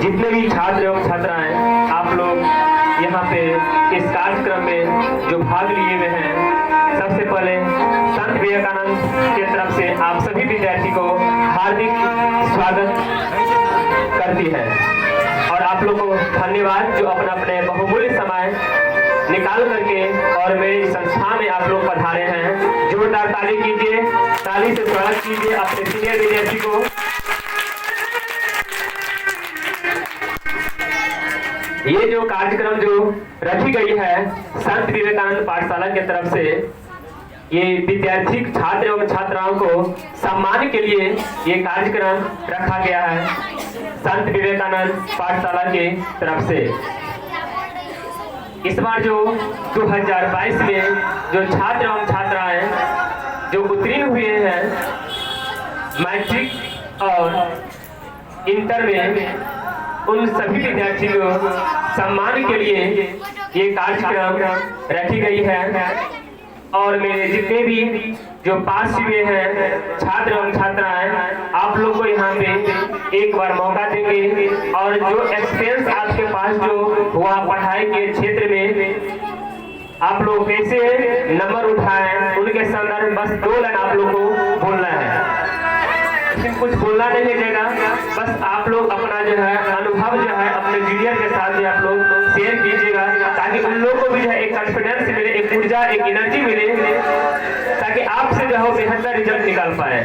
जितने भी छात्र एवं छात्राएं आप लोग यहाँ पे इस कार्यक्रम में जो भाग लिए हुए हैं, सबसे पहले संत विवेकानंद की तरफ से आप सभी विद्यार्थी को हार्दिक स्वागत करती है और आप लोग को धन्यवाद जो अपने बहुमूल्य समय निकाल करके और मेरी संस्था में आप लोग पधारे हैं। जोरदार ताली कीजिए, ताली से स्वागत कीजिए अपने सीनियर विद्यार्थी को। ये जो कार्यक्रम जो रखी गई है संत विवेकानंद पाठशाला की तरफ से, ये विद्यार्थी छात्र एवं छात्राओं को सम्मान के लिए ये कार्यक्रम रखा गया है संत विवेकानंद पाठशाला की तरफ से। इस बार जो 2022 में जो छात्र एवं छात्राएं जो उत्तीर्ण हुए हैं मैट्रिक और इंटर में, उन सभी विद्यार्थियों को सम्मान के लिए ये कार्यक्रम रखी गई है। और मेरे जितने भी जो पास हुए हैं छात्र एवं छात्राएं, आप लोग को यहाँ पे एक बार मौका देंगे और जो एक्सपीरियंस आपके पास जो हुआ पढ़ाई के क्षेत्र में, आप लोग कैसे नंबर उठाएं उनके संदर्भ बस 2 लाइन आप लोग को बोलना है। लेकिन कुछ बोलना नहीं है, बस आप लोग अपना जो है अनुभव जो है अपने जूनियर के साथ जो आप लोग शेयर कीजिएगा, ताकि उन लोगों को भी जो है एक कॉन्फिडेंस मिले, एक ऊर्जा, एक एनर्जी मिले, ताकि आपसे जो है बेहतर रिजल्ट निकाल पाए।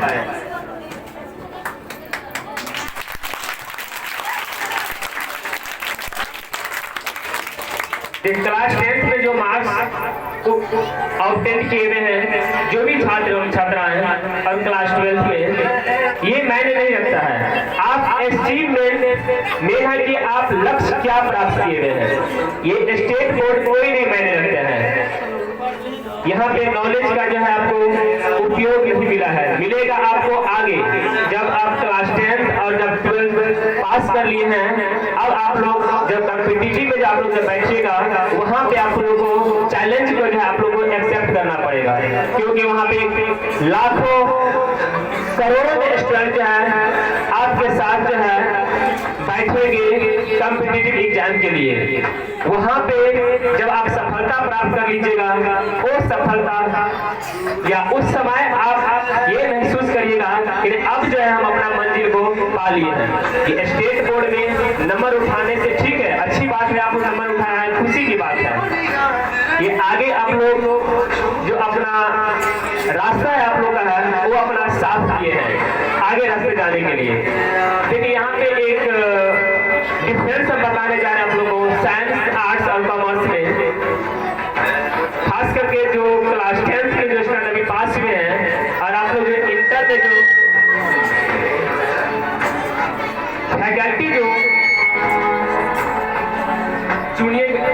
क्लास 10 में जो मार्क्स ऑब्टेन किए हुए हैं जो भी छात्र एवं छात्राएं और क्लास 12 में, ये मायने नहीं रखता है आप अचीवमेंट में है कि आप लक्ष्य क्या प्राप्त किए हुए हैं। ये स्टेट बोर्ड कोई नहीं मायने रखते हैं। यहाँ पे नॉलेज का जो है आपको उपयोग नहीं मिला है, मिलेगा आपको आगे जब आप क्लास 10 और जब 12 पास कर लिए हैं। अब आप लोग जब कॉम्पिटिटिव में आप लोग जब बैठिएगा, वहाँ पे आप लोगों को चैलेंज को जो है आप लोगों को एक्सेप्ट करना पड़ेगा, क्योंकि वहाँ पे लाखों करोड़ों में स्टूडेंट जो है आपके साथ जो है बैठेंगे कॉम्पिटिटिव एग्जाम के लिए। वहाँ पे जब आप सफलता प्राप्त कर लीजिएगा, वो सफलता या उस समय आप ये महसूस करिएगा कि अब जो है हम अपना मंजिल को पा लिए हैं। ये स्टेट बोर्ड में नंबर उठाने से ठीक है, अच्छी बात है, आप नंबर उठाया है, खुशी की बात है। ये आगे आप लोग जो अपना रास्ता है आप लोग का है, वो अपना साफ किए हैं आगे रास्ते जाने के लिए। देखिए यहाँ पे एक डिफरेंस हम बताने जा रहे हैं आप लोगों को साइंस, आर्ट्स और कॉमर्स में। खास करके जो क्लास 10 के जो स्टूडेंट अभी पास हुए हैं और आप लोग इंटर में जो फैकल्टी जो चुनिएगा,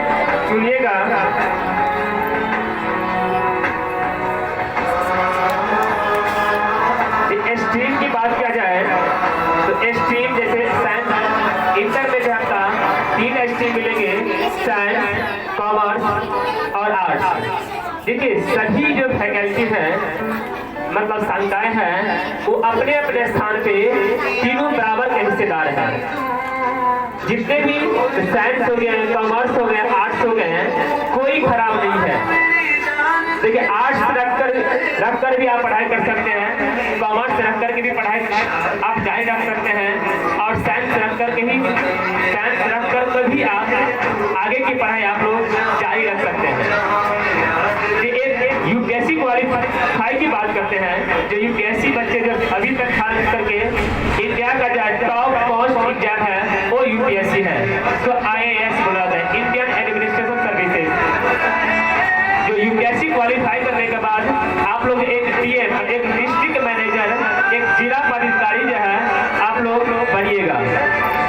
स्ट्रीम की बात किया जाए तो स्ट्रीम जैसे साइंस, इंटर में जो आपका 3 स्ट्रीम मिलेंगे, साइंस, कॉमर्स और आर्ट्स। देखिए सभी जो फैकल्टी हैं मतलब संकाय हैं, वो अपने अपने स्थान पे तीनों बराबर के हिस्सेदार हैं। जितने भी साइंस हो गए, कॉमर्स हो गए, आर्ट्स हो गए, कोई खराब नहीं है। देखिए आर्ट्स रख कर भी आप पढ़ाई कर सकते हैं, कॉमर्स रख कर के भी पढ़ाई आप जारी रख सकते हैं, और साइंस रख कर के भी आप आगे की पढ़ाई आप लोग जारी रख सकते हैं। एक यूपीएससी क्वालिफाई की बात करते हैं, जो यूपीएससी बच्चे जो अभी तक खास करके इंडिया का जो टॉप मोस्ट एग्जाम है वो यूपीएससी है, तो IAS बोला जाता है, इंडियन एडमिनिस्ट्रेशन सर्विसेज। जो यूपीएससी क्वालिफाई करने के बाद आप लोग एक DM, एक डिस्ट्रिक्ट मैनेजर, एक जिला पदाधिकारी जो है आप लोग बनिएगा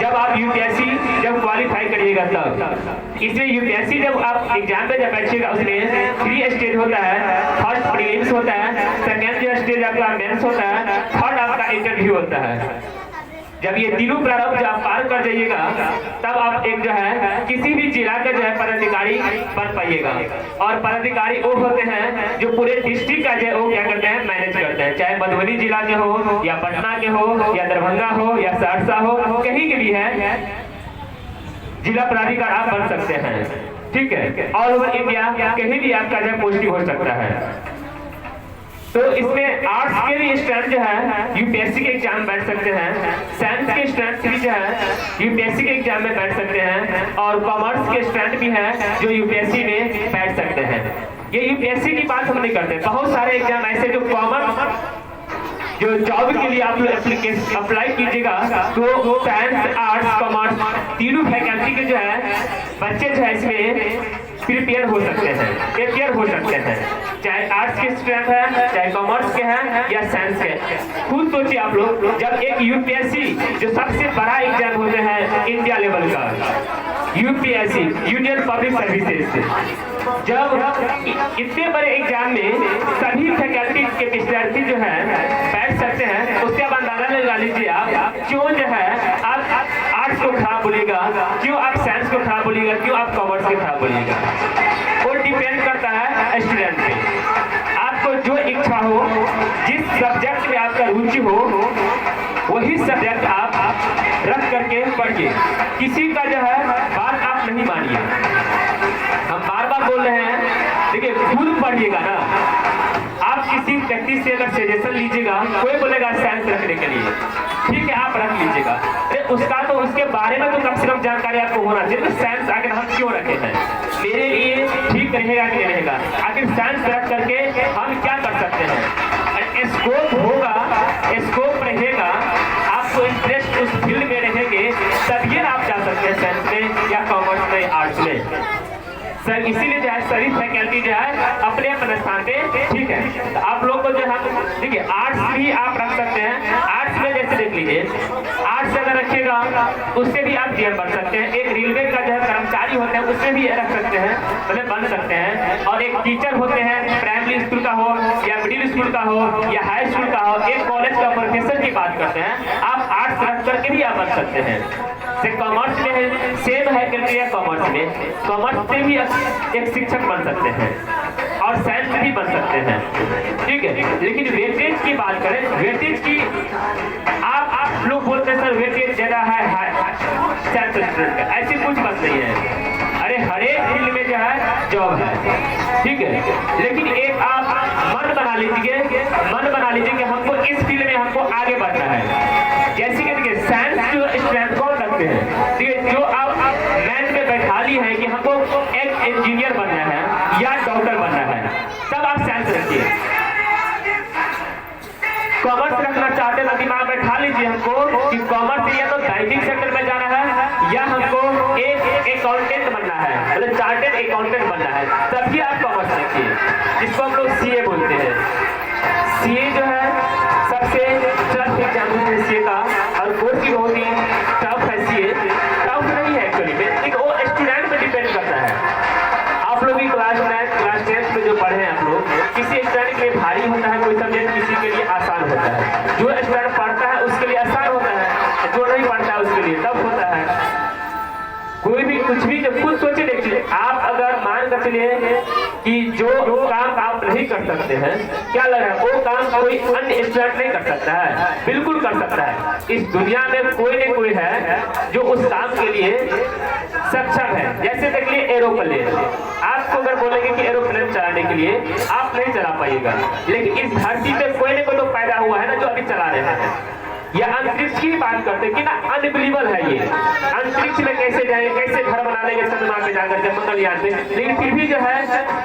जब आप यूपीएससी जब क्वालिफाई करिएगा तब। इसलिए यूपीएससी जब आप एग्जाम में जब बैठिएगा, उसमें 3 स्टेज होता है। फर्स्ट प्रीलिम्स होता है, सेकेंड स्टेज आपका मेंस होता है, थर्ड आपका इंटरव्यू होता है। जब ये तीनों प्रारंभ जब आप पार कर जाइएगा तब आप एक जो है किसी भी जिला का जो है पदाधिकारी बन पाइएगा। और पदाधिकारी वो होते हैं जो पूरे डिस्ट्रिक्ट का जो है वो क्या करते हैं, मैनेज करते हैं। चाहे मधुबनी जिला के हो या पटना के हो या दरभंगा हो या सहरसा हो, कहीं के भी है जिला पदाधिकारी आप बन सकते हैं। ठीक है, ऑल ओवर इंडिया कहीं भी आपका जो पोस्टिंग हो सकता है। तो इसमें आर्ट्स के भी स्टूडेंट जो है यूपीएससी के एग्जाम बैठ सकते हैं, साइंस के स्टूडेंट भी जो है यूपीएससी के एग्जाम में बैठ सकते हैं, और कॉमर्स के स्टूडेंट भी हैं जो यूपीएससी में बैठ सकते हैं। ये यूपीएससी की बात हम नहीं करते, बहुत सारे एग्जाम ऐसे जो कॉमर्स जो जॉब के लिए आप लोग एप्लीकेशन अप्लाई कीजिएगा तो साइंस आर्ट्स कॉमर्स तीनों फैकल्टी के जो है बच्चे जो है इसमें प्रिपेयर हो सकते हैं, अपियर हो सकते हैं। चाहे आर्ट्स के स्टूडेंट हैं, चाहे कॉमर्स के हैं या साइंस के। खुद सोचिए आप लोग, जब एक यूपीएससी जो सबसे बड़ा एग्जाम होते हैं इंडिया लेवल का, यूपीएससी यूनियन पब्लिक सर्विसेज, जब इतने बड़े एग्जाम में सभी फैकल्टी के विद्यार्थी जो है बैठ सकते हैं, उसके बाद अंदाजा लगा लीजिए आप क्यों जो है आप आर्ट्स को खराब बोलिएगा, क्यों आप साइंस को खराब बोलिएगा, क्यों आप कॉमर्स को खराब बोलिएगा। वो डिपेंड करता है स्टूडेंट पे। आपको जो इच्छा हो, जिस सब्जेक्ट में आपका रुचि हो, वही सब्जेक्ट आप रख करके पढ़िए। किसी का जो है बात आप नहीं मानिए। हम बार बार बोल रहे हैं, देखिए खुद पढ़िएगा ना। आप किसी व्यक्ति से अगर सजेशन लीजिएगा, कोई बोलेगा साइंस रखने के लिए, ठीक है आप रख लीजिएगा, अरे उसका तो उसके बारे में तो कम से कम जानकारी आपको होना चाहिए। साइंस आखिर हम क्यों रखे हैं, मेरे लिए ठीक रहेगा कि नहीं रहेगा, आखिर साइंस रख करके हम क्या कर सकते हैं। स्कोप होगा, स्कोप रहेगा, आपको इंटरेस्ट उस फील्ड में रहेंगे, तभी आप जा सकते हैं साइंस में या कॉमर्स में, आर्ट्स में। सर इसीलिए जो है सभी फैकल्टी जो है अपने अपने स्थान पे, ठीक है। तो आप लोग को जो है देखिए आर्ट्स भी आप रख सकते हैं। आर्ट्स में जैसे देख लीजिए, आर्ट्स अगर रखिएगा उससे भी आप डीएम बन सकते हैं। एक रेलवे का जो है कर्मचारी होते हैं उससे भी रख सकते हैं, मतलब बन सकते हैं। और एक टीचर होते हैं, प्राइमरी स्कूल का हो या मिडिल स्कूल का हो या हाई स्कूल का हो, एक कॉलेज का प्रोफेसर की बात करते हैं, आप आर्ट्स रख करके भी आप बन सकते हैं। कॉमर्स में है सेम है क्राइटेरिया, कॉमर्स में कॉमर्स से भी एक शिक्षक बन सकते हैं और साइंस में भी बन सकते हैं, ठीक है। लेकिन वेटेज की बात करें, वेटेज की आप लोग बोलते हैं सर वेटेज ज्यादा है साइंस स्टूडेंट का, ऐसी कुछ बात नहीं है। अरे हर एक फील्ड में जो है जॉब है, ठीक है। लेकिन एक आप मन बना लीजिए कि हमको इस फील्ड में हमको आगे बढ़ना है। जैसे कि देखिए साइंस जो स्टूडेंट कौन रखते हैं, ठीक है, जो आप मैथ में बैठा ली है कि हमको एक इंजीनियर बनना है या डॉक्टर बनना है, तब आप साइंस रखिए। कॉमर्स रखना चाहते हैं, दिमाग में बैठा लीजिए हमको कि कॉमर्स या तो बैंकिंग सेक्टर में जाना है या हमको एक अकाउंटेंट बनना है, मतलब चार्टेड अकाउंटेंट बनना है, तभी आप कॉमर्स रखिए, जिसको हम लोग सीए बोलते हैं। सीए जो है सबसे टफ एग्जाम है सीए का, और कोर्स भी बहुत ही टफ है। सीए टफ नहीं है एक्चुअली में, लेकिन वो स्टूडेंट पे डिपेंड करता है। आप लोग भी क्लास 9 क्लास 10 में जो पढ़े हैं आप लोग, किसी स्टूडेंट के लिए भारी होता है कोई सब्जेक्ट, किसी के लिए आसान होता है। जो स्टूडेंट पढ़ता है उसके लिए आसान होता है, जो नहीं पढ़ता है उसके लिए टफ होता है। कोई भी कुछ भी जब खुद सोचे देखिए, आप अगर मान कर चलिए कि जो काम आप नहीं कर सकते हैं, क्या लग रहा है वो काम कोई अन्य स्टूडेंट नहीं कर सकता है, बिल्कुल कर सकता है। इस दुनिया में कोई न कोई है जो उस काम के लिए सक्षम है। जैसे देखिए एरोप्लेन, आपको अगर बोलेंगे कि एरोप्लेन चलाने के लिए आप नहीं चला पाइएगा, लेकिन इस धरती पे कोई न कोई तो पैदा हुआ है ना जो अभी चला रहे हैं। या अंतरिक्ष की बात करते हैं कि ना अनबिलीवेबल है ये, अंतरिक्ष में कैसे जाएंगे, कैसे घर बना लेंगे चंद्रमा पे जाकर के, मंगलयान पे, लेकिन फिर भी जो है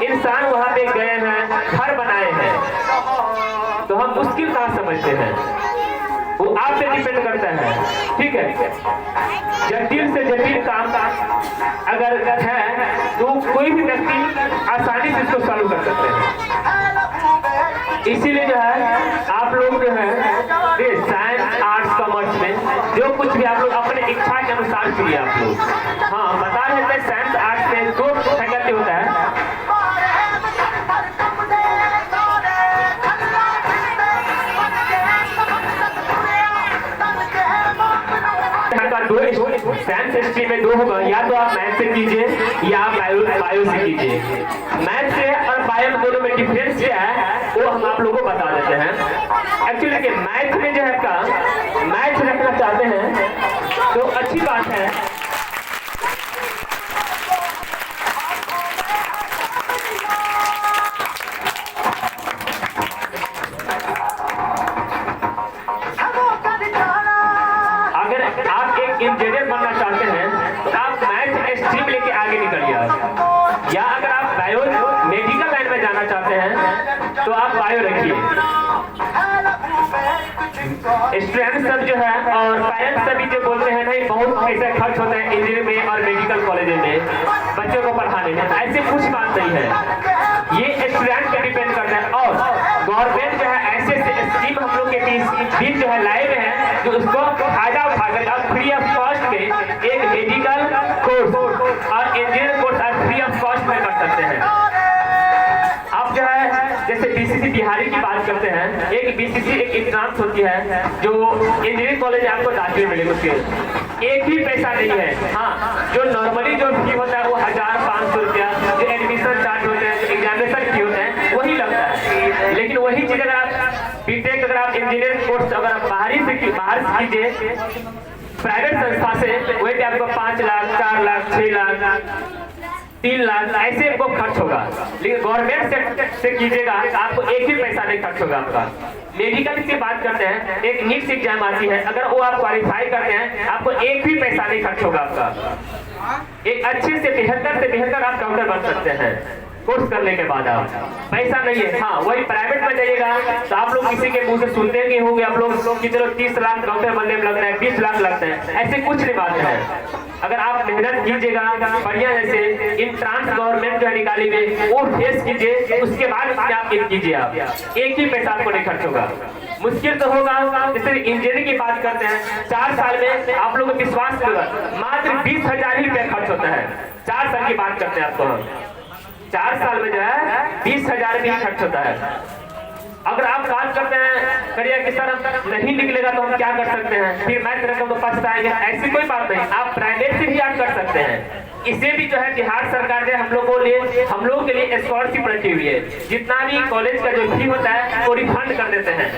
इंसान वहां पे गए हैं, घर बनाए हैं। तो हम मुश्किल कहाँ समझते हैं, वो आप पे डिपेंड करता है, ठीक है। जटिल से जटिल काम अगर है तो कोई भी व्यक्ति आसानी से इसको सॉल्व कर सकते हैं। इसीलिए जो है आप लोग जो है साइंस आर्ट्स कॉमर्स में जो कुछ भी आप लोग अपने इच्छा के अनुसार चुनिए आप लोग। हाँ बता रहे थे साइंस आर्ट्स में 2 फैकल्टी होता है, आपका दो साइंस स्ट्रीम में दो होगा, या तो आप मैथ से कीजिए या आप बायो से कीजिए। मैथ से और बायो दोनों में डिफरेंस क्या है वो हम आप लोगों को बता देते हैं। एक्चुअली देखिए मैथ में जो है आपका मैथ रखना चाहते हैं तो अच्छी बात है। अगर आप एक इंजीनियर बनना चाहते हैं तो आप मैथ स्ट्रीम लेके आगे निकलिए आप, या अगर आप बायो मेडिकल लाइन में जाना चाहते हैं तो आप बायो रखिए। स्टूडेंट सब जो है और पेरेंट्स सभी जो बोलते हैं नहीं बहुत पैसा खर्च होता है इंजीनियरिंग में और मेडिकल कॉलेज में बच्चों को पढ़ाने में, ऐसे कुछ बात नहीं है, ये स्टूडेंट पे डिपेंड करता है। और गवर्नमेंट जो है ऐसे स्कीम हम लोग के बीच जो है लाए हुए हैं जो उसको फायदा उठाकर और फ्री ऑफ कॉस्ट में एक मेडिकल कोर्स और इंजीनियर कोर्स आप फ्री ऑफ कॉस्ट में कर सकते हैं। आप जो है जैसे बीसीसी बिहारी की बात करते हैं, एक बीसीसी एक एग्जाम्स होती है जो इंजीनियरिंग कॉलेज आपको दाखिले मिलेगा, उसके एक भी पैसा नहीं है। हाँ, जो नॉर्मली जो फी होता है वो 1500 रुपया, जो एडमिशन चार्ज होते हैं, जो एग्जामिनेशन फी होते हैं वही लगता है। लेकिन वही चीज अगर आप बीटेक अगर आप इंजीनियरिंग कोर्स अगर आप बाहर से कीजिए प्राइवेट संस्था से, वही पे आपको 5 लाख 4 लाख 6 लाख 3 लाख ऐसे आपको खर्च होगा। लेकिन गवर्नमेंट से कीजिएगा आपको एक भी पैसा नहीं खर्च होगा आपका। मेडिकल की बात करते हैं, एक नीट एग्जाम आती है, अगर वो आप क्वालिफाई करते हैं आपको एक भी पैसा नहीं खर्च होगा आपका। एक अच्छे से बेहतर आप डॉक्टर बन सकते हैं कोर्स करने के बाद। आप पैसा नहीं है। हाँ, वही प्राइवेट में जाइएगा तो आप लोग किसी के मुंह से सुनते कि होंगे आप लोग कि चलो 30 लाख डॉक्टर बनने में लग रहा है, 20 लाख लगता है, ऐसे कुछ नहीं बात है। अगर आप मेहनत कीजिएगा बढ़िया जैसे इंट्रांस गवर्नमेंट जो निकाली हुई वो फेस कीजिए, उसके बाद आप कीजिए, आप एक ही पैसा आपको नहीं खर्च होगा। मुश्किल तो होगा, जैसे इंजीनियरिंग की बात करते हैं 4 साल में आप लोगों को विश्वास होगा मात्र 20,000 ही रुपया खर्च होता है। 4 साल की बात करते हैं आपको हम, 4 साल में जो है 20,000 भी खर्च होता है। अगर आप बात करते हैं करिए कि सर हम नहीं निकलेगा तो हम क्या कर सकते हैं, फिर मैथ रकम तो पछताएंगे, ऐसी कोई बात नहीं। आप प्राइवेट से भी आप कर सकते हैं। इसे भी जो है बिहार सरकार ने हम लोगों के लिए स्कॉलरशिप रखी हुई है। जितना भी कॉलेज का जो फी होता है वो रिफंड कर देते हैं।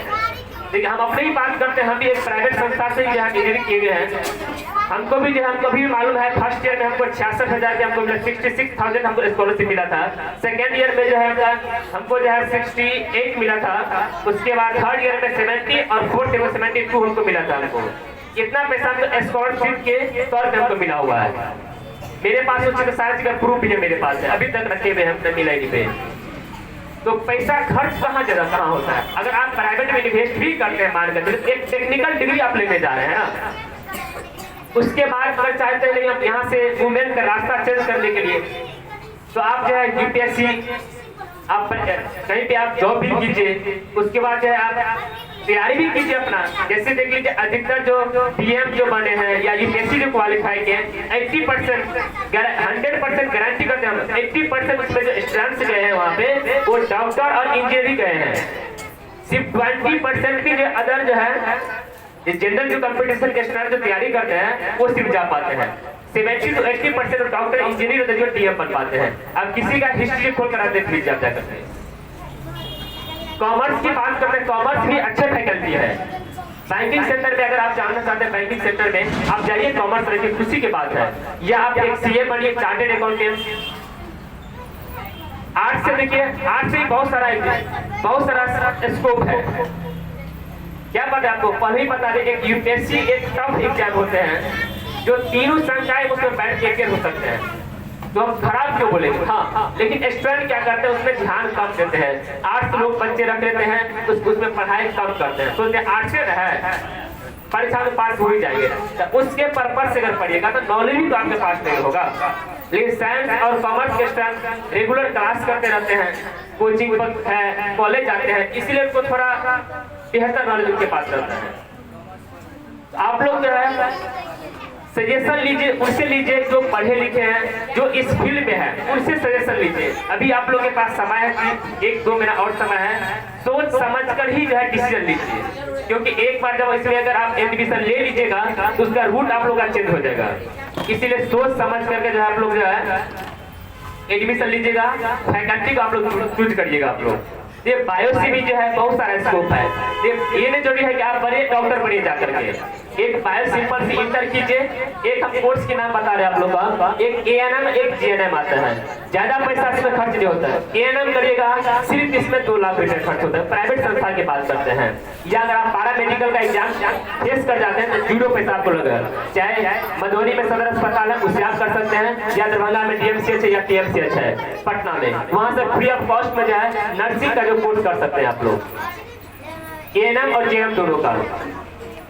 देखिए हम अपनी ही बात करते हैं, हम भी एक प्राइवेट संस्था से जो है इंजीनियरिंग किए हुए हैं। हमको भी मालूम है फर्स्ट ईयर में हमको 66,000 के हमको 66,000 हमको स्कॉलरशिप मिला था। सेकेंड ईयर में जो है हमको जो है 68 मिला था। उसके बाद थर्ड ईयर में 70 और फोर्थ ईयर में 72 हमको मिला था। हमको इतना पैसा हमको स्कॉलरशिप के तौर पर हमको मिला हुआ है। मेरे पास उसका सारा चीज का प्रूफ भी है, मेरे पास है, अभी तक रखे हुए हमने मिला ही पे। तो पैसा खर्च कहाँ होता है। अगर आप प्राइवेट में इन्वेस्ट भी करते हैं, मान कर एक टेक्निकल डिग्री आप लेने जा रहे हैं ना, उसके बाद अगर चाहते हैं नहीं हम यहाँ से वुमेन का रास्ता चेंज करने के लिए तो आप जो है यूपीएससी आप कहीं पे आप जॉब भी कीजिए, उसके बाद जो है आप तैयारी भी कीजिए अपना। जैसे देख लीजिए अधिकतर जो पीएम जो बने हैं या यूपीएससी जो क्वालिफाई किए 80% 100% गारंटी करते हैं हम 80% उसमें जो स्टूडेंट्स गए हैं वहाँ पे वो डॉक्टर और इंजीनियरिंग गए हैं। सिर्फ 20% की जो अदर जो है जनरल जो कंपटीशन के स्टूडेंट जो तैयारी करते हैं वो सिर्फ जा पाते हैं। 70 to 80% डॉक्टर इंजीनियर जो डीएम बन पाते हैं। अब किसी का हिस्ट्री खोल कर आते प्लीज आप जाकर। कॉमर्स की बात करते हैं, कॉमर्स भी अच्छे फैकल्टी है। बैंकिंग सेक्टर में अगर आप जानना चाहते हैं बैंकिंग सेक्टर में आप जाइए, कॉमर्स रखिए, खुशी की बात है। या आप एक सीए बनिए, चार्टेड अकाउंटेंट। आर्ट्स से देखिए, आर्ट्स से बहुत सारा स्कोप है। क्या पता है आपको, पहले ही बता दें एक यूपीएससी एक टफ एग्जाम होते हैं जो तीनों संख्याएं उसमें बैठ के हो सकते हैं, तो हम खराब क्यों बोलेंगे। हाँ, लेकिन स्टूडेंट क्या करते हैं उसमें ध्यान कम देते हैं। आर्ट्स लोग बच्चे रख लेते हैं उसमें पढ़ाई कम करते हैं, सोचते आर्ट्स है परीक्षा में पास हो ही जाएंगे। तो उसके पर्पज से अगर पढ़िएगा तो नॉलेज भी तो आपके पास नहीं होगा। लेकिन साइंस और कॉमर्स के स्टूडेंट रेगुलर क्लास करते रहते हैं, कोचिंग है, कॉलेज जाते हैं, इसीलिए उनको थोड़ा बेहतर नॉलेज उनके पास रहता है। आप लोग जो है सजेशन लीजिए, उनसे लीजिए जो पढ़े लिखे हैं, जो इस फील्ड में है, उनसे सजेशन लीजिए। अभी आप लोगों के पास समय है कि 1-2 महीना और समय है, सोच समझ कर ही जो है डिसीजन लीजिए। क्योंकि एक बार जब इसमें अगर आप एडमिशन ले लीजिएगा तो उसका रूट आप लोग का चेंज हो जाएगा। इसीलिए सोच समझ करके जो आप लोग जो है एडमिशन लीजिएगा, फैकल्टी को आप लोग चूज करिएगा। आप लोग ये बायोसी भी जो है बहुत सारा स्कोप है। ये नहीं जरूरी है कि आप बड़े डॉक्टर बनिए जाकर के। एक बायो सिंपल सी इंटर कीजिए। एक हम कोर्स के नाम बता रहे हैं आप लोग का, एक ANM एक GNM आता है। ज्यादा पैसा इसमें खर्च नहीं होता है। ANM करिएगा सिर्फ इसमें 2 लाख रुपए खर्च होता है। प्राइवेट संस्था की बात करते हैं, या अगर आप पैरा मेडिकल का एग्जाम फेस कर जाते हैं तो 0 पैसा आपको लगेगा। चाहे मधुबनी में सदर अस्पताल है उससे आप कर सकते हैं, या दरभंगा में DMCH है या TMCH है पटना में, वहां से फ्री ऑफ कॉस्ट में जो है नर्सिंग का जो कोर्स कर सकते हैं आप लोग। ANM और GNM दोनों का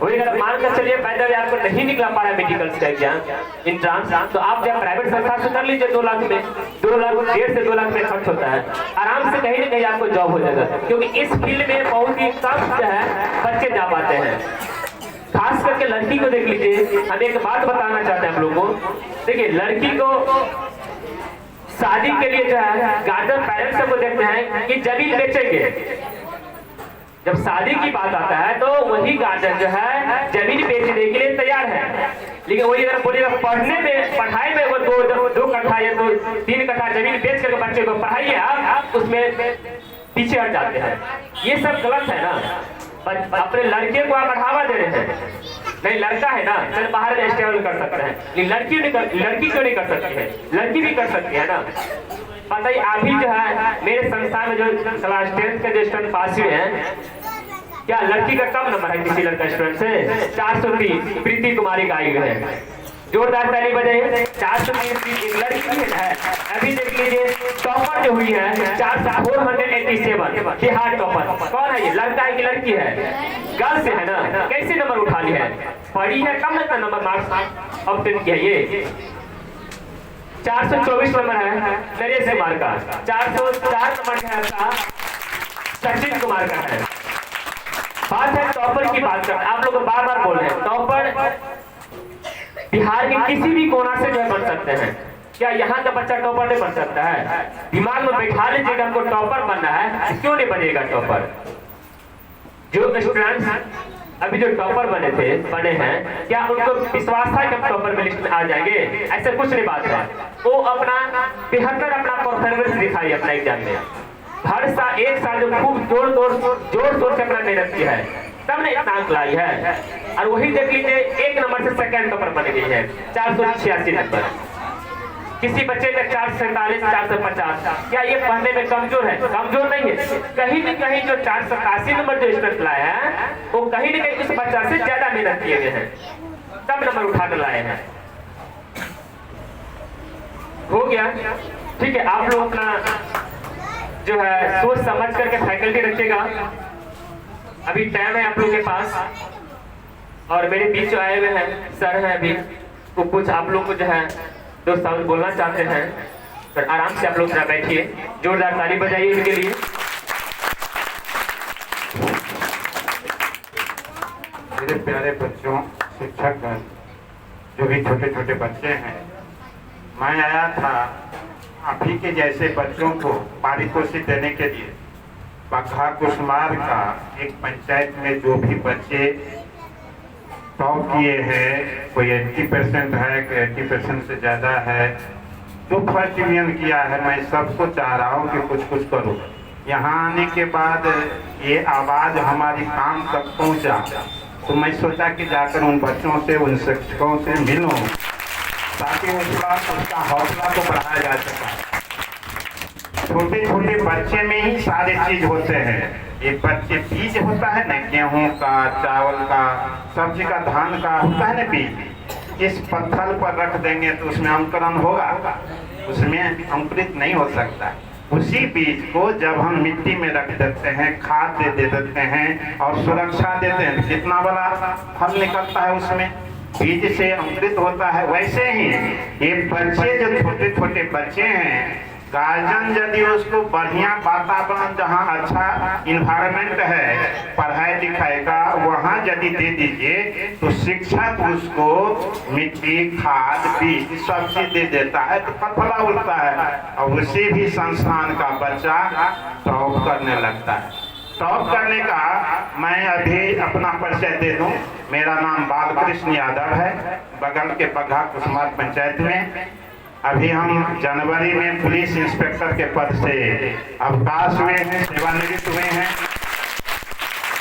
वही अगर मान कर चलिए पैदा आपको नहीं निकला पैरा मेडिकल का एग्जाम इंट्रांस, तो आप जब प्राइवेट संस्था से कर लीजिए 2 लाख में, 2 लाख 1.5 से 2 लाख में खर्च होता है। आराम से कहीं ना कहीं आपको जॉब हो जाएगा, क्योंकि इस फील्ड में बहुत ही कम जो है बच्चे जा पाते हैं। खास करके लड़की को देख लीजिए। हम एक बात बताना चाहते हैं हम लोगों को, देखिए लड़की को शादी के लिए जो है गार्जियन पेरेंट्स सबको देखते हैं कि जमीन बेचेंगे। जब शादी की बात आता है तो वही गार्जियन जो है जमीन बेचने के लिए तैयार है, लेकिन वही अगर बोलिएगा पढ़ने में पढ़ाई में वो 2 कट्ठा या 3 कट्ठा जमीन बेच करके बच्चे को पढ़ाइए आप उसमें पीछे हट जाते हैं। ये सब गलत है ना। अपने लड़के को आप बढ़ावा दे रहे हैं। नहीं लड़का है ना चल बाहर में स्टेबल कर सकते हैं, लेकिन लड़की क्यों नहीं कर सकती है? लड़की भी कर सकती है ना। पता ही अभी जो है मेरे संस्था में जो क्लास 10 के जो स्टूडेंट पास हुए हैं, क्या लड़की का कम नंबर है किसी लड़का स्टूडेंट से? 430 प्रीति कुमारी का आई है। जोरदार ताली बजाइए। 430 एक लड़की है। अभी देख लीजिए टॉपर जो हुई है 487 बिहार टॉपर। कौन है ये? लड़का है कि लड़की है? गर्ल से है ना। कैसे नंबर उठा ली है? पढ़ी है कम ना नंबर मार्क्स ऑब्टेन किया। ये 424 नंबर है नरेश कुमार का, 404 नंबर है सचिन कुमार का है। बात है टॉपर की बात कर, आप लोग बार बार बोल रहे हैं टॉपर बिहार के किसी भी कोना से जो बन सकते हैं। क्या यहाँ का बच्चा टॉपर नहीं बन सकता है? दिमाग में बैठा लीजिएगा हमको टॉपर बनना है, क्यों नहीं बनेगा टॉपर? जो स्टूडेंट्स अभी जो टॉपर बने हैं क्या उनको विश्वास था कि हम टॉपर में लिस्ट में आ जाएंगे? ऐसा कुछ नहीं बात है। वो अपना 73 अपना परफॉर्मेंस दिखाई अपना एग्जाम में। हर साल एक साल जो खूब जोर शोर से अपना मेहनत किया है तब ने इतना अंक लाई है। और वही देख लीजिए 1 नंबर से सेकंड नंबर बन गई है 486 नंबर। किसी बच्चे का 447 450। क्या ये पढ़ने में कमजोर है? कमजोर नहीं है। कहीं न कहीं जो 487 नंबर जो स्टूडेंट लाए हैं वो कहीं न कहीं उस बच्चा से ज्यादा मेहनत किए गए हैं तब नंबर उठाकर लाए हैं। हो गया ठीक है। आप लोग अपना जो है सोच समझ करके फैकल्टी रखिएगा। अभी टाइम है आप लोग के पास, और मेरे बीच जो आए हुए हैं सर हैं अभी, वो कुछ आप लोग को जो है 2 शब्द बोलना चाहते हैं। तो आराम से आप लोग जरा बैठिए, जोरदार ताली बजाइए उनके लिए। मेरे प्यारे बच्चों, शिक्षक जो भी छोटे छोटे बच्चे हैं, मैं आया था आप ही के जैसे बच्चों को पारितोषिक देने के लिए। बखा कुसमार का एक पंचायत में जो भी बच्चे टॉप किए हैं, कोई 80% है, कोई 80% से ज़्यादा है, जो फर्स्ट डिवीजन किया है, मैं सबको चाह रहा हूँ कि कुछ कुछ करो। यहाँ आने के बाद ये आवाज़ हमारी काम तक पहुँचा तो मैं सोचा कि जाकर उन बच्चों से, उन शिक्षकों से मिलूं ताकि उसका हौसला को बढ़ाया जा सके। छोटे छोटे बच्चे में ही सारे चीज होते हैं। ये बच्चे बीज होता है ना, गेहूं का, चावल का, सब्जी का, धान का होता है ना बीज। इस पत्थर पर रख देंगे तो उसमें अंकुरण होगा? उसमें अंकुरित नहीं हो सकता। उसी बीज को जब हम मिट्टी में रख देते हैं, खाद दे देते हैं और सुरक्षा देते हैं, कितना बड़ा फल निकलता है उसमें, बीज से अंकुरित होता है। वैसे ही ये बच्चे जो छोटे छोटे बच्चे हैं, गार्जियन यदि उसको बढ़िया वातावरण, जहाँ अच्छा इन्वायरमेंट है पढ़ाई लिखाई का, वहाँ यदि दे दीजिए तो शिक्षक उसको मिट्टी, खाद, बीज सब चीज दे देता है तो फला उठता है और उसी भी संस्थान का बच्चा टॉप करने लगता है। शौक करने का मैं अभी अपना परिचय दे दूं। मेरा नाम बालकृष्ण यादव है, बगल के बगहा कुसमार पंचायत में। अभी हम जनवरी में पुलिस इंस्पेक्टर के पद से अवकाश हुए हैं, सेवानिवृत्त हुए हैं।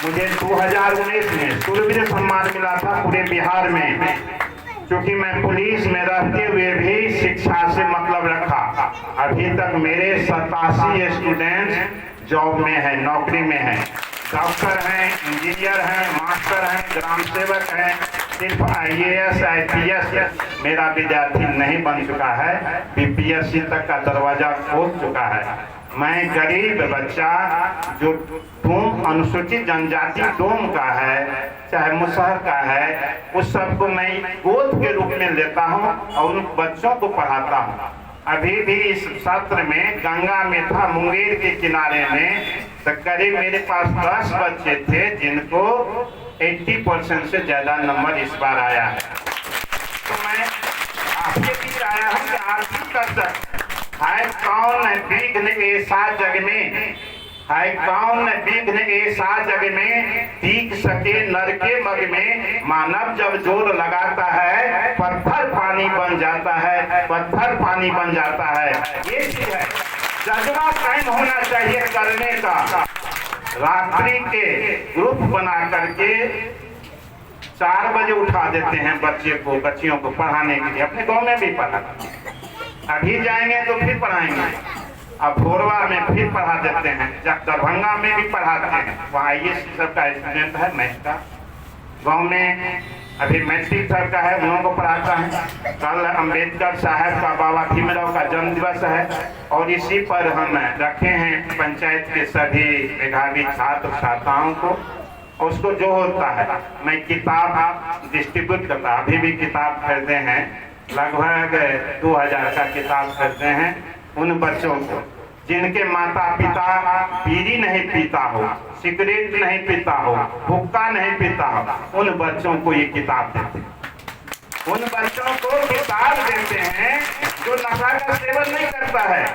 मुझे 2019 में सूर्यवीर सम्मान मिला था पूरे बिहार में, क्योंकि मैं पुलिस में रहते हुए भी शिक्षा से मतलब रखा। अभी तक मेरे 87 स्टूडेंट्स जॉब में हैं, नौकरी में हैं, डॉक्टर हैं, इंजीनियर हैं, मास्टर हैं, ग्राम सेवक हैं। सिर्फ IAS IPS मेरा विद्यार्थी नहीं बन चुका है, BPSC तक का दरवाजा खोल चुका है। मैं गरीब बच्चा जो डोम अनुसूचित जनजाति डोम का है, चाहे मुसहर का है, उस सबको मैं गोद के रूप में लेता हूँ और उन बच्चों को पढ़ाता हूँ। अभी भी इस सत्र में गंगा में था, मुंगेर के किनारे में, तो करीब मेरे पास 10 बच्चे थे जिनको 80% से ज्यादा नंबर इस बार आया है। तो मैं आपके बीच आया हूँ कि आप भी कर सकते है। कौन विघ्न ऐसा जग में है, कौन विघ्न ऐसा जग में टीक सके नर के मग में। मानव जब जोर लगाता है पत्थर पानी बन जाता है, पत्थर पानी बन जाता है। ये चीज है, जज्बा कायम होना चाहिए करने का। रात्रि के ग्रुप बना करके 4 बजे उठा देते हैं बच्चे को, बच्चियों को पढ़ाने के लिए। अपने गाँव में भी पढ़ाते हैं, अभी जाएंगे तो फिर पढ़ाएंगे, अब भोरवा में फिर पढ़ा देते हैं, जब दरभंगा में भी पढ़ाते हैं, वहाँ IAS सबका स्टूडेंट है, मैथ का। गांव में अभी मैट्रिक सर का है, उन लोगों को पढ़ाता है। कल अंबेडकर साहब का, बाबा भीमराव का जन्म दिवस है और इसी पर हम रखे हैं पंचायत के सभी मेधावी छात्र छात्राओं को। उसको जो होता है मैं किताब डिस्ट्रीब्यूट करता, अभी भी किताब खरीदे हैं, लगभग 2000 का किताब खरीदे हैं उन बच्चों को जिनके माता पिता बीड़ी नहीं पीता हो, सिगरेट नहीं पीता हो, हुक्का नहीं पीता हो, उन बच्चों को ये किताब देते हैं। उन बच्चों को किताब देते हैं जो नशा का सेवन नहीं करता है।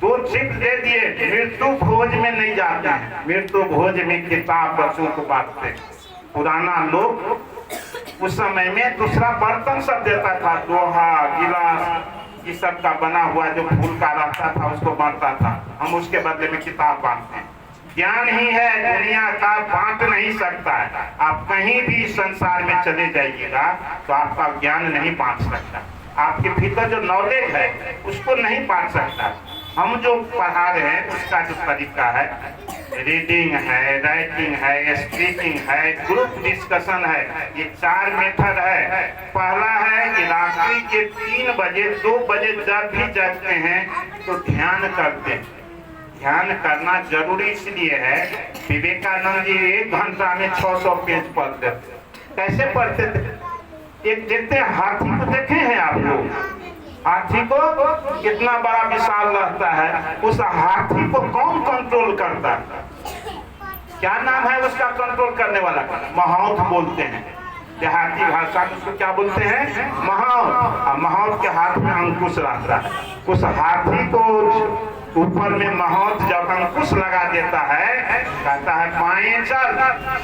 2 चिप दे दिए, मृत्यु भोज में नहीं जाते हैं, मृत्यु भोज में किताब बच्चों को बांटते। पुराना लोग उस समय में दूसरा बर्तन सब देता था, लोहा गिलास ये सब का बना हुआ जो फूल का रहता था उसको बांटता था। हम उसके बदले में किताब बांटते हैं। ज्ञान ही है, दुनिया का बांट नहीं सकता है। आप कहीं भी संसार में चले जाइएगा तो आपका ज्ञान नहीं बांट सकता, आपके भीतर जो नॉलेज है उसको नहीं बांट सकता। हम जो पढ़ा रहे हैं उसका जो तरीका है, रीडिंग है, राइटिंग है, स्पीकिंग है, ग्रुप डिस्कशन है, ये 4 मेथड है। पहला है कि रात्रि के 3 बजे 2 बजे जब भी जगते हैं तो ध्यान करते हैं। ध्यान करना जरूरी इसलिए है, विवेकानंद जी 1 घंटा में 600 पेज पढ़ते थे। कैसे पढ़ते थे? एक देखते हाथी को देखे हैं आप लोग, हाथी को कितना बड़ा विशाल रहता है, उस हाथी को कौन कंट्रोल करता है? क्या नाम है उसका कंट्रोल करने वाला? महाउत बोलते हैं, देहाती भाषा में उसको क्या बोलते हैं? महाउत। महाउत के हाथ में अंकुश रहता है। उस हाथी को ऊपर में महाउत जब अंकुश लगा देता है, कहता है बाएं चल,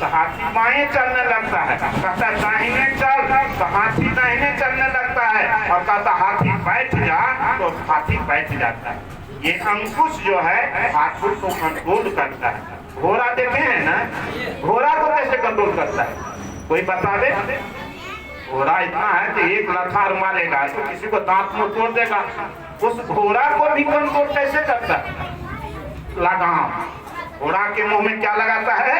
तो हाथी बाएं चलने लगता है। कहता है दाहिने चल, तो हाथी दाहिने चलने लगता है। और कहता हाथी बैठ जा, तो हाथी बैठ जाता है। ये अंकुश जो है हाथी को कंट्रोल करता है। घोड़ा देखे हैं ना, घोड़ा को कैसे कंट्रोल करता है? कोई बता दे। घोड़ा इतना है कि एक लथार मारेगा तो किसी को दांत में तोड़ देगा। उस घोड़ा को भी कंट्रोल कैसे करता है? लगाम। घोड़ा के मुंह में क्या लगाता है?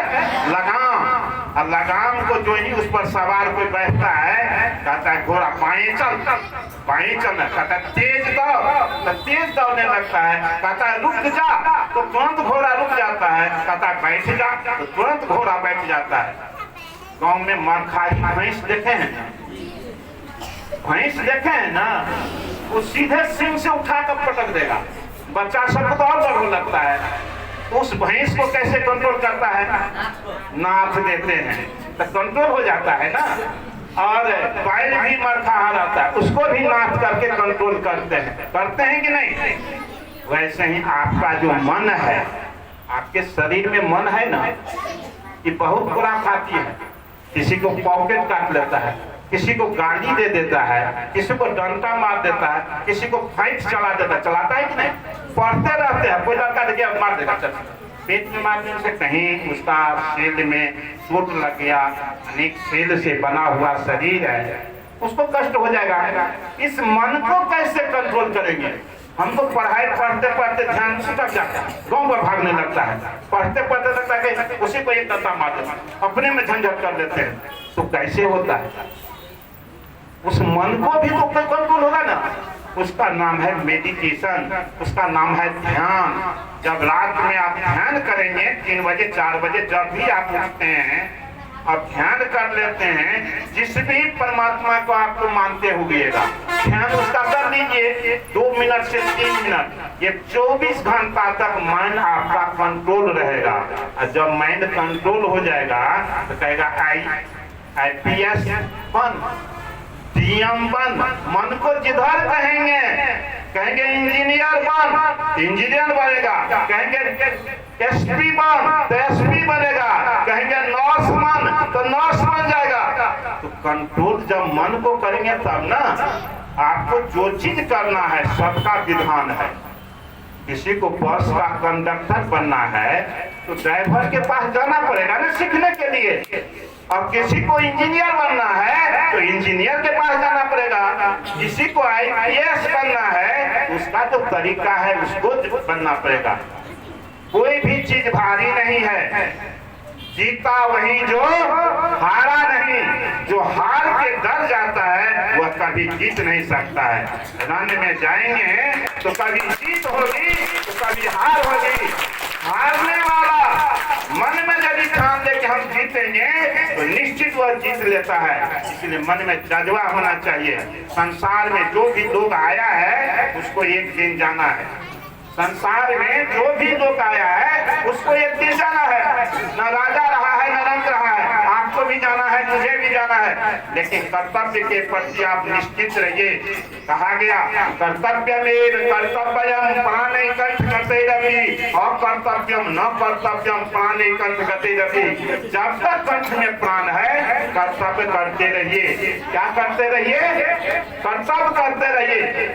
लगाम। और लगाम को जो ही उस पर सवार कोई बैठता है, कहता है घोड़ा बाएं चल, बाएं चलना, कहता है तेज दौड़, तो तेज दौड़ने लगता है। कहता है रुक जा, तो तुरंत घोड़ा रुक जाता है। कहता है बैठ जा, तो तुरंत घोड़ा बैठ जाता है। गांव में मरखाई भैंस देखे हैं ना, भैंस देखे हैं ना, वो सीधे सिंह से उठा कर पटक देगा। बच्चा सबको तो और डर लगता है। उस भैंस को कैसे कंट्रोल करता है? नाथ देते हैं तो कंट्रोल हो जाता है ना। और बैल भी मरखा रहता है, उसको भी नाथ करके कंट्रोल करते हैं कि नहीं? वैसे ही आपका जो मन है, आपके शरीर में मन है ना, कि बहुत बुरा खाती है, किसी को पॉकेट काट लेता है, किसी को गाली दे देता है, किसी को डंडा मार देता है, किसी को फाइट चला देता है, चलाता है कि नहीं? पढ़ते रहते हैं, कोई लड़का देखिए मार देगा, चल पेट में मारने से कहीं उसका सेल में चोट लग गया, अनेक सेल से बना हुआ शरीर है, उसको कष्ट हो जाएगा। इस मन को कैसे कंट्रोल करेंगे? हमको पढ़ाई पढ़ते पढ़ते ध्यान छूट जाता है, गाँव में भागने लगता है, पढ़ते पढ़ते लगता है कि उसी को एक डंडा मार देता है, अपने में झंझट कर लेते हैं, तो कैसे होता है? उस मन को भी तो कंट्रोल होगा ना। उसका नाम है मेडिटेशन, उसका नाम है ध्यान। जब रात में आप ध्यान करेंगे 3 बजे 4 बजे, जब भी आप उठते हैं और ध्यान कर लेते हैं, जिस भी परमात्मा को आपको मानते हुएगा, ध्यान उसका कर लीजिए 2 मिनट से 3 मिनट, ये 24 घंटा तक माइंड आपका कंट्रोल रहेगा। और जब माइंड कंट्रोल हो जाएगा तो कहेगा IPS बन, DM बन, मन को जिधर कहेंगे इंजीनियर बन, इंजीनियर बनेगा, कहेंगे SP बन तो SP बनेगा, कहेंगे नर्स बन तो नर्स बन जाएगा। तो कंट्रोल जब मन को करेंगे तब ना, आपको जो चीज करना है सबका विधान है। किसी को बस का कंडक्टर बनना है तो ड्राइवर के पास जाना पड़ेगा ना सीखने के लिए, और किसी को इंजीनियर बनना है तो इंजीनियर के पास जाना पड़ेगा, किसी को IPS बनना है उसका तो तरीका है, उसको बनना पड़ेगा। कोई भी चीज भारी नहीं है, जीता वही जो हारा नहीं, जो हार के डर जाता है वह कभी जीत नहीं सकता है। रण में जाएंगे तो कभी जीत होगी तो कभी हार होगी। हारने वाला मन में यदि ठान ले कि हम जीतेंगे तो निश्चित वह जीत लेता है। इसलिए मन में जज्बा होना चाहिए। संसार में जो भी लोग आया है उसको एक दिन जाना है, संसार में जो भी लोग आया है उसको एक दिन जाना है। न राजा रहा है न रंग रहा है, आपको भी जाना है, मुझे भी जाना है, लेकिन कर्तव्य के प्रति आप निश्चित रहिए। कहा गया कर्तव्यमेव कर्तव्यम प्राणैकंठ गतिरपि अकर्तव्यम न कर्तव्यम प्राणैकंठ गतिरपि। जब तक कंठ में प्राण है कर्तव्य करते रहिए। क्या करते रहिए? कर्तव्य करते रहिए।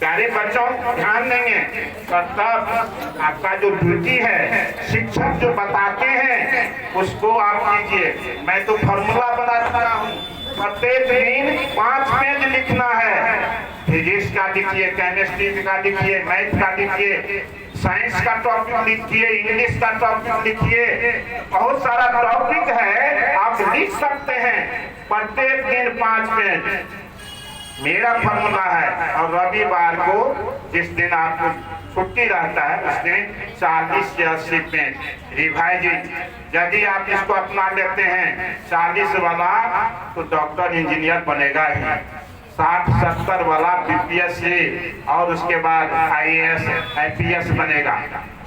प्यारे बच्चों ध्यान देंगे, कर्तव्य आपका जो ड्यूटी है, शिक्षक जो बताते हैं उसको आप कीजिए। मैं तो फॉर्मूला बनाता हूँ, प्रत्येक दिन 5 पेज लिखना है। फिजिक्स का लिखिए, केमिस्ट्री का लिखिए, मैथ का लिखिए, साइंस का टॉपिक लिखिए, इंग्लिश का टॉपिक लिखिए, बहुत सारा टॉपिक है आप लिख सकते हैं। प्रत्येक दिन 5 पेज मेरा फॉर्मूला है। और रविवार को जिस दिन आपको छुट्टी रहता है उस दिन 40 से 80 पेज रिवाइजिंग। यदि आप इसको अपना लेते हैं 40 वाला तो डॉक्टर इंजीनियर बनेगा ही, 60-70 वाला BPSC और उसके बाद IAS IPS बनेगा।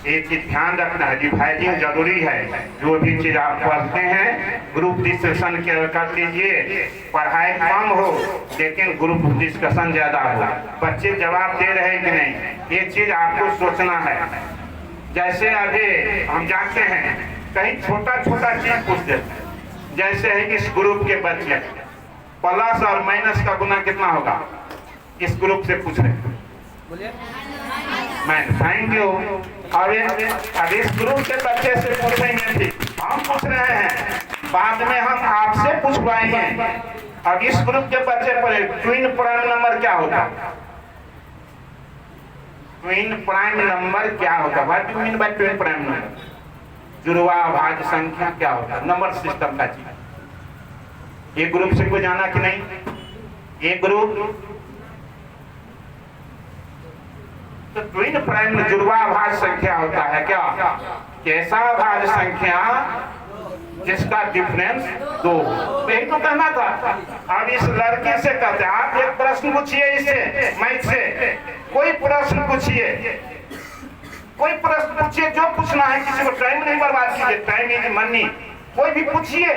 एक चीज ध्यान रखना है, रिवाइजिंग जरूरी है। जो भी चीज आप पढ़ते हैं ग्रुप डिस्कशन कर लीजिए। पढ़ाई कम हो लेकिन ग्रुप डिस्कशन ज्यादा हो। बच्चे जवाब दे रहे कि नहीं, ये चीज आपको सोचना है। जैसे अभी हम जानते हैं कहीं छोटा छोटा चीज पूछ देते हैं, जैसे है इस ग्रुप के बच्चे प्लस और माइनस का गुना कितना होगा, इस ग्रुप से पूछ रहे हैं। मैं थैंक यू। अब इस ग्रुप के बच्चे से पूछेंगे, ठीक हम पूछ रहे हैं, बाद में हम आपसे पूछवाएंगे। अब इस ग्रुप के बच्चे पर ट्विन प्राइम नंबर क्या होता है? ट्विन प्राइम नंबर क्या होता है? What do mean by twin prime number? जुड़वा भाज्य संख्या क्या होता है? नंबर सिस्टम का चीज। एक ग्रुप से कोई जाना कि नहीं? एक ग्रुप तो ट्विन प्राइम जुड़वा भाज्य संख्या होता है क्या? कैसा भाज्य संख्या जिसका डिफरेंस 2। यही तो कहना था। अब इस लड़की से कहते हैं आप एक प्रश्न पूछिए, इससे मैथ से कोई प्रश्न पूछिए, कोई प्रश्न पूछिए जो पूछना है। किसी को टाइम नहीं बर्बाद कीजिए, टाइम इज मनी। कोई भी पूछिए।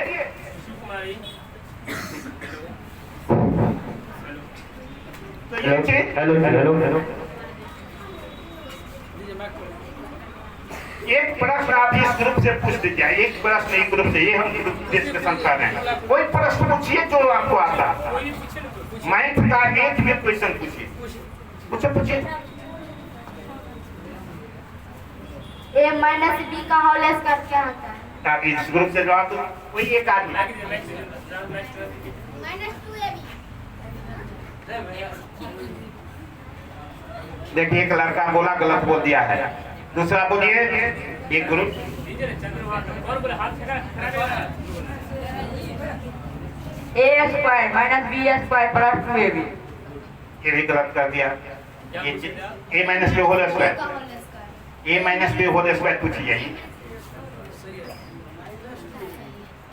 तो ये चीज एक प्रश्न आप इस ग्रुप से पूछ दीजिए, एक प्रश्न एक ग्रुप से, ये हम डिस्कशन कर रहे हैं। कोई प्रश्न पूछिए जो आपको आता है। मैथ का एक भी क्वेश्चन पूछिए, पूछिए। a माइनस बी का होल स्क्वायर क्या होता है? ताकि इस ग्रुप से जवाब दो कोई एक आदमी। देखिए एक लड़का बोला गलत बोल दिया है, दूसरा बोलिए एक group. A square minus b square plus 2ab। ये भी गलत कर दिया। A minus b whole square, a minus b whole square पूछिए,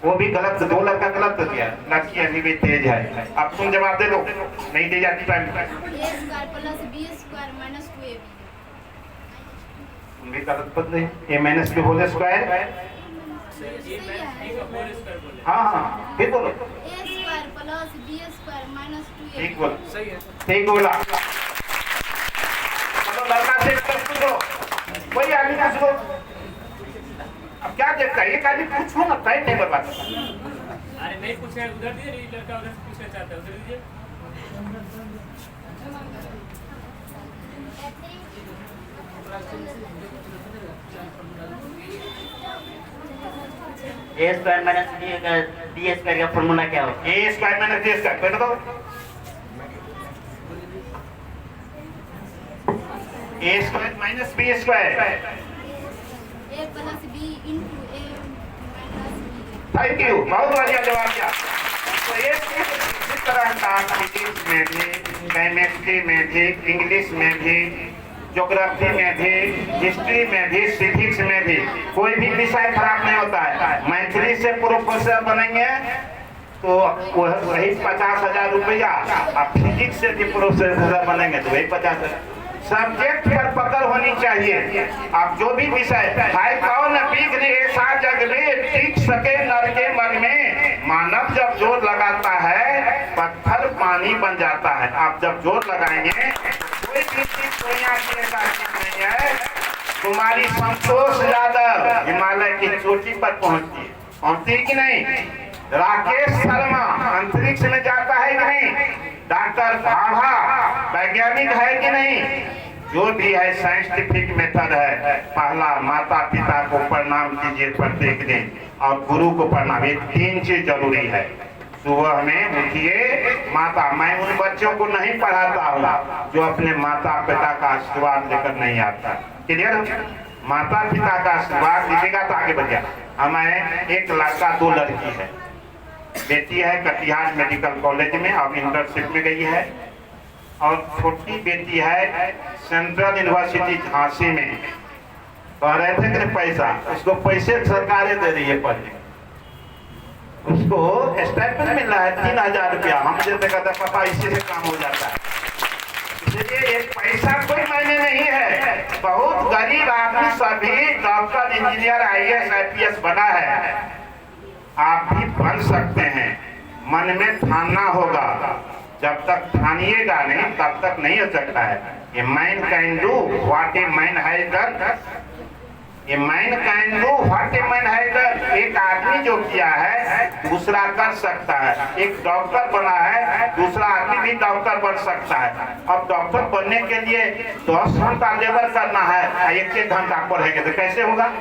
वो भी गलत, दो लड़का गलत कर दिया। लड़की अभी भी तेज है, अब तुम जवाब दे दो, नहीं दे जाती टाइम पर। a square plus b square minus 2ab। तुम भी गलत बदले, ए माइनस बी होल स्क्वायर। हाँ हाँ फिर बोलो। a square plus b square minus 2ab। ठीक बोला, सही है, ठीक बोला। चलो लड़का से पूछो, कोई आदमी पूछो। अब क्या देखता है, एक आदमी पूछो ना, टाइम नहीं बर्बाद। अरे नहीं पूछ रहे, उधर दीजिए, लड़का उधर से पूछना चाहता है, उधर दीजिए। A square minus b square का फॉर्मूला क्या होता है? A square minus b square, कोई बताओ। A square minus b square, a plus b into a minus b। Thank you, बहुत बढ़िया जवाब दिया। तो ये इसी तरह का फिजिक्स में भी, केमिस्ट्री में भी, इंग्लिश में भी, ज्योग्राफी में भी, हिस्ट्री में भी, सिविक्स में भी कोई भी विषय खराब नहीं होता है। मैथिली से प्रोफेसर बनेंगे तो वही 50,000 रुपया, और फिजिक्स से भी प्रोफेसर बनेंगे तो वही 50,000। सब्जेक्ट पर पकड़ होनी चाहिए। आप जो भी विषय है, कौन विघ्न ऐसा जग में टिक सके नर के मन में। मानव जब जोर लगाता है पत्थर पानी बन जाता है। आप जब जोर लगाएंगे कोई भी चीज दुनिया की ऐसा चीज नहीं है। तुम्हारी संतोष यादव हिमालय की चोटी पर पहुंचती है कि नहीं? राकेश शर्मा अंतरिक्ष में जाता है कि नहीं? डॉक्टर भाभा वैज्ञानिक है कि नहीं? जो भी है साइंटिफिक मेथड है। पहला माता पिता को प्रणाम कीजिए प्रत्येक दिन, और गुरु को प्रणाम। ये 3 चीज जरूरी है। सुबह में उठिए, माता, मैं उन बच्चों को नहीं पढ़ाता हूँ जो अपने माता पिता का आशीर्वाद लेकर नहीं आता। क्लियर? माता पिता का आशीर्वाद लीजिएगा तो आगे बढ़िया। हमें एक लड़का 2 लड़की है। बेटी है कटिहार मेडिकल कॉलेज में, अब इंटर्नशिप में गई है, और छोटी बेटी है सेंट्रल यूनिवर्सिटी झांसी में। कह रहे थे कि पैसा, उसको पैसे सरकारें दे रही है पढ़ने, उसको स्टाइपेंड मिल रहा है 3,000 रुपया। हम जैसे कहते हैं पापा इसी से काम हो जाता है। इसलिए एक पैसा कोई मायने नहीं है। बहुत गरीब आदमी सभी डॉक्टर, इंजीनियर, IAS, IPS बना है। आप भी बन सकते हैं, मन में ठानना होगा। जब तक ठानिएगा नहीं तब तक नहीं हो सकता है। ये man can do what a man has done, ये man can do what a man has done. एक आदमी जो किया है दूसरा कर सकता है। एक डॉक्टर बना है, दूसरा आदमी भी डॉक्टर बन सकता है। अब डॉक्टर बनने के लिए 10 घंटा लेबर करना है, 1 घंटा पढ़ेंगे तो कैसे होगा?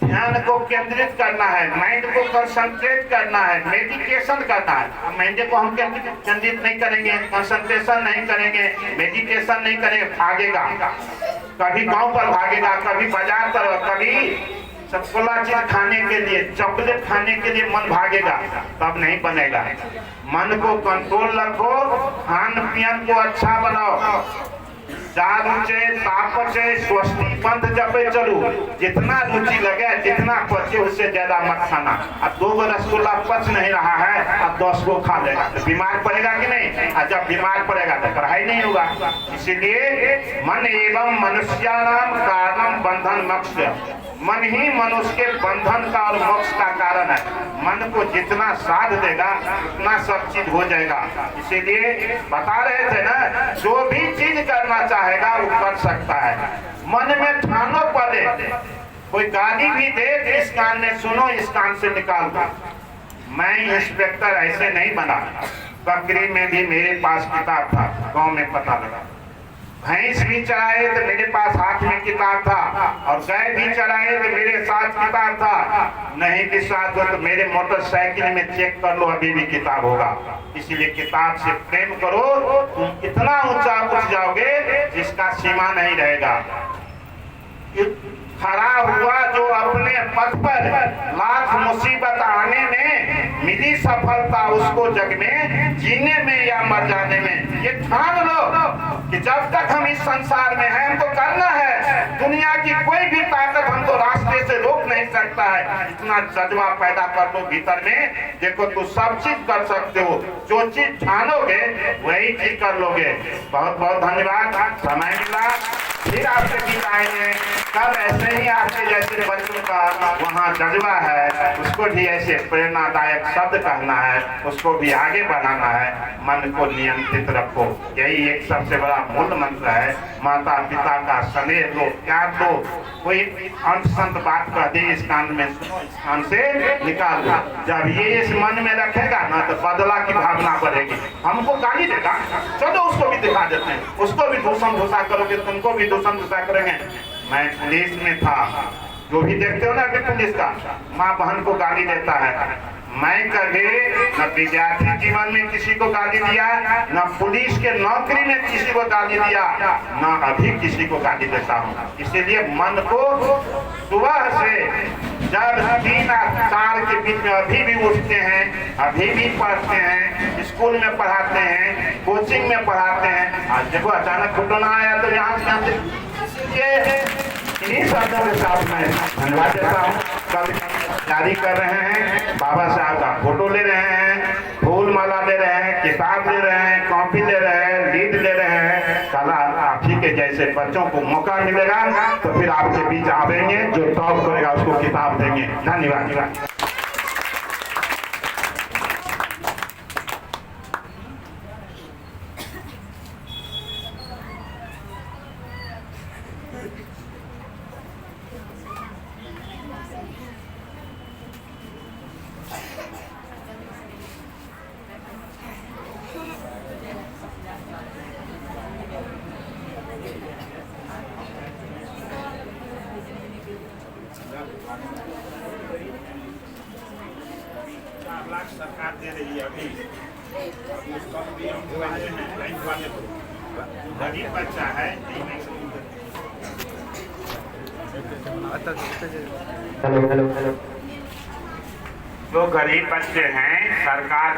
ध्यान को केंद्रित करना है, माइंड को कंसंट्रेट करना है, मेडिटेशन करना है। माइंड को हम केंद्रित नहीं करेंगे, कंसंट्रेशन नहीं करेंगे, मेडिटेशन नहीं करेंगे, भागेगा। कभी गांव पर भागेगा, कभी बाजार पर, कभी चॉकलेट चीज खाने के लिए, चॉकलेट खाने के लिए मन भागेगा, तब नहीं बनेगा। मन को कंट्रोल रखो, खान पियन को अच्छा बनाओ, रुचे तापचे स्वस्ति पंथ जपे चलू। जितना रुचि लगे, जितना पचे, उससे ज्यादा मत खाना। अब 2 रसगुल्ला पच नहीं रहा है, अब 10 को खा लेगा तो बीमार पड़ेगा कि नहीं? और जब बीमार पड़ेगा तो पढ़ाई नहीं होगा। इसीलिए मन एवं मनुष्यानाम कारणम बंधन मोक्ष। मन ही मनुष्य के बंधन का और मोक्ष का कारण है। मन को जितना साध देगा उतना सब चीज हो जाएगा। इसीलिए बता रहे थे ना, जो भी चीज करना चाहेगा वो कर सकता है। मन में ठानो पड़े, कोई गाली भी दे तो इस कान में सुनो, इस कान से निकाल दो। मैं इंस्पेक्टर ऐसे नहीं बना। बकरी में भी मेरे पास किताब था, गांव में पता लगा। भैंस भी चराए तो मेरे पास हाथ में किताब था, और गाय भी चराए तो मेरे साथ किताब था। नहीं विश्वास हो तो मेरे मोटरसाइकिल में चेक कर लो, अभी भी किताब होगा। इसीलिए किताब से प्रेम करो, तुम इतना ऊंचा उठ जाओगे जिसका सीमा नहीं रहेगा। खड़ा हुआ जो अपने पद पर लाख मुसीबत आने में मिली सफलता, उसको जग में जीने में या मर जाने में। ये ठान लो कि जब तक हम इस संसार में हैं हमको करना है। दुनिया की कोई भी ताकत हमको रास्ते से रोक नहीं सकता है। इतना जज्बा पैदा कर लो भीतर में, देखो तू सब चीज कर सकते हो। जो चीज ठानोगे वही चीज कर लोगे। बहुत बहुत धन्यवाद। समय मिला फिर आपसे बीच आएंगे। कल ऐसे ही आपके जैसे बच्चों का वहाँ जज्बा है, उसको भी ऐसे प्रेरणादायक शब्द कहना है, उसको भी आगे बढ़ाना है। मन को नियंत्रित रखो, यही एक सबसे बड़ा मूल मंत्र है। माता पिता का स्नेह दो, प्यार दो। कोई अंत संत बात कह दे, इस कान में सुनो, इस कान से निकाल दो। जब ये इस मन में रखेगा ना तो बदला की भावना बढ़ेगी। हमको गाली देगा, चलो उसको भी दिखा देते हैं, उसको भी दूषण घुसा करोगे, तुमको भी दूषण घुसा करेंगे। मैं पुलिस में था, जो भी देखते हो ना कि पुलिस का माँ बहन को गाली देता है। मैं कभी न विद्यार्थी जीवन में किसी को गाली दिया, न पुलिस के नौकरी में किसी को गाली दिया, न अभी किसी को गाली देता हूँ। इसीलिए मन को सुबह से जब 3 साल के बीच में अभी भी उठते हैं, अभी भी पढ़ते हैं, स्कूल में पढ़ाते हैं, कोचिंग में पढ़ाते हैं। आज देखो अचानक घटना आया तो यहाँ से इन्हीं शब्दों के साथ मैं धन्यवाद देता हूँ। कल जारी कर रहे हैं, बाबा साहब का फोटो ले रहे हैं, फूल माला ले रहे हैं, किताब ले रहे हैं, कॉपी ले रहे हैं, लीड ले रहे हैं। कल आप ही के जैसे बच्चों को मौका मिलेगा तो फिर आपके बीच आवेंगे, जो टॉप करेगा उसको किताब देंगे। धन्यवाद। सरकार दे रही है अभी, गरीब बच्चा है। हेलो, जो गरीब बच्चे हैं सरकार